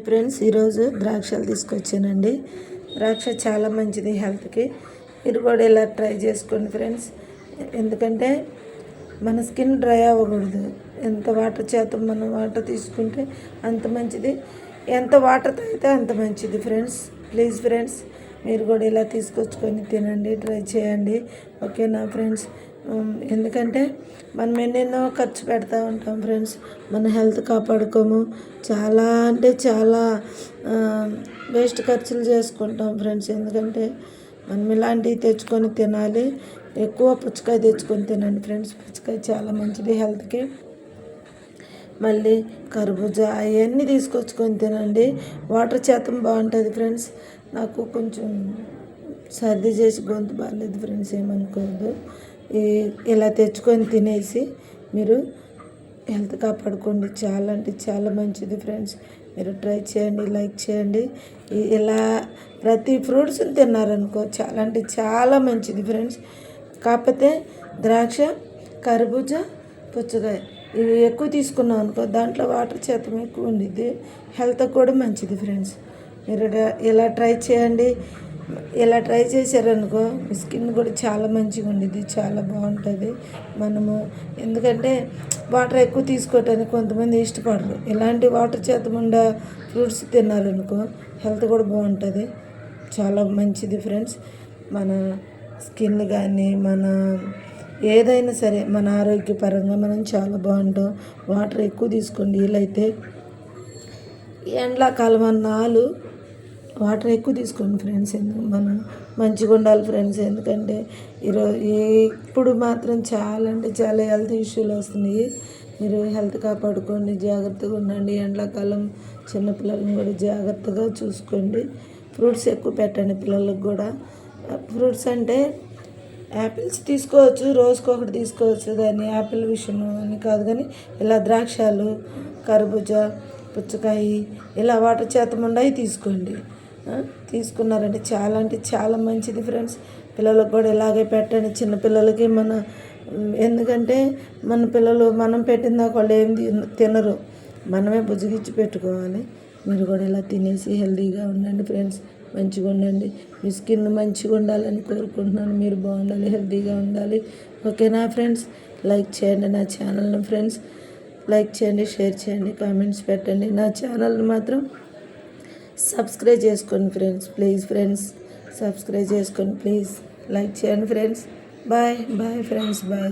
Friends, ఈరోజు ద్రాక్షలు తీసుకొచ్చానండి. ద్రాక్ష చాలా మంచిది హెల్త్కి. మీరు కూడా ఇలా ట్రై చేసుకోండి ఫ్రెండ్స్. ఎందుకంటే మన స్కిన్ డ్రై అవ్వకూడదు. ఎంత వాటర్ చేత మనం వాటర్ తీసుకుంటే అంత మంచిది, ఎంత వాటర్ తాగితే అంత మంచిది ఫ్రెండ్స్. ప్లీజ్ ఫ్రెండ్స్, మీరు కూడా ఇలా తీసుకొచ్చుకొని తినండి, ట్రై చేయండి. ఓకేనా ఫ్రెండ్స్? ఎందుకంటే మనం ఎన్నెన్నో ఖర్చు పెడతా ఉంటాం ఫ్రెండ్స్, మన హెల్త్ కాపాడుకోము. చాలా అంటే చాలా వేస్ట్ ఖర్చులు చేసుకుంటాం ఫ్రెండ్స్. ఎందుకంటే మనం ఇలాంటివి తెచ్చుకొని తినాలి. ఎక్కువ పుచ్చకాయ తెచ్చుకొని తినండి ఫ్రెండ్స్. పుచ్చకాయ చాలా మంచిది హెల్త్కి. మళ్ళీ కర్బూజా అవన్నీ తీసుకొచ్చుకొని తినండి. వాటర్ శాతం బాగుంటుంది ఫ్రెండ్స్. నాకు కొంచెం సర్ది చేసి గొంతు బాగాలేదు ఫ్రెండ్స్, ఏమనుకోవద్దు. ఇలా తెచ్చుకొని తినేసి మీరు హెల్త్ కాపాడుకోండి. చాలా అంటే చాలా మంచిది ఫ్రెండ్స్. మీరు ట్రై చేయండి, లైక్ చేయండి. ఇలా ప్రతి ఫ్రూట్స్ తిన్నారనుకో చాలా అంటే చాలా మంచిది ఫ్రెండ్స్. కాకపోతే ద్రాక్ష, కర్బూజా, పుచ్చకాయ ఇవి ఎక్కువ తీసుకున్నాం అనుకో, దాంట్లో వాటర్ శాతం ఎక్కువ ఉండిద్ది, హెల్త్ కూడా మంచిది ఫ్రెండ్స్. మీరు ఇలా ట్రై చేయండి. ఇలా ట్రై చేశారనుకో మీ స్కిన్ కూడా చాలా మంచిగా ఉండిద్ది, చాలా బాగుంటుంది. మనము ఎందుకంటే వాటర్ ఎక్కువ తీసుకోవటానికి కొంతమంది ఇష్టపడరు. ఇలాంటి వాటర్ శాతం ఉండే ఫ్రూట్స్ తిన్నారనుకో హెల్త్ కూడా బాగుంటుంది, చాలా మంచిది ఫ్రెండ్స్. మన స్కిన్ కానీ మన ఏదైనా సరే మన ఆరోగ్యపరంగా మనం చాలా బాగుంటాం. వాటర్ ఎక్కువ తీసుకోండి. వీలైతే ఎండాకాలం అన్నాళ్ళు వాటర్ ఎక్కువ తీసుకోండి ఫ్రెండ్స్. మనం మంచిగా ఉండాలి ఫ్రెండ్స్. ఎందుకంటే ఇప్పుడు మాత్రం చాలా అంటే చాలా హెల్త్ ఇష్యూలు వస్తున్నాయి. మీరు హెల్త్ కాపాడుకోండి, జాగ్రత్తగా ఉండండి. ఎండాకాలం చిన్నపిల్లలను కూడా జాగ్రత్తగా చూసుకోండి. ఫ్రూట్స్ ఎక్కువ పెట్టండి పిల్లలకు కూడా. ఫ్రూట్స్ అంటే యాపిల్స్ తీసుకోవచ్చు, రోజుకి ఒకటి తీసుకోవచ్చు. దాన్ని యాపిల్ విషయం అని కాదు, కానీ ఇలా ద్రాక్షలు, కర్బూజా, పుచ్చకాయ ఇలా వాటర్ శాతం ఉండవి తీసుకోండి. తీసుకున్నారంటే చాలా అంటే చాలా మంచిది ఫ్రెండ్స్. పిల్లలకు కూడా ఇలాగే పెట్టండి, చిన్నపిల్లలకి. ఎందుకంటే మన పిల్లలు మనం పెట్టిన దాకా వాళ్ళు ఏం తినరు, మనమే బుజ్జిగిచ్చి పెట్టుకోవాలి. మీరు కూడా ఇలా తినేసి హెల్తీగా ఉండండి ఫ్రెండ్స్. మంచిగా ఉండండి. మీ స్కిన్ మంచిగా ఉండాలని కోరుకుంటున్నాను. మీరు బాగుండాలి, హెల్తీగా ఉండాలి. ఓకేనా ఫ్రెండ్స్? లైక్ చేయండి నా ఛానల్ని ఫ్రెండ్స్. లైక్ చేయండి, షేర్ చేయండి, కామెంట్స్ పెట్టండి. నా ఛానల్ని మాత్రం సబ్స్క్రైబ్ చేసుకోండి ఫ్రెండ్స్. ప్లీజ్ ఫ్రెండ్స్, సబ్స్క్రైబ్ చేసుకోండి ప్లీజ్. లైక్ చేయండి friends. Bye bye friends, bye.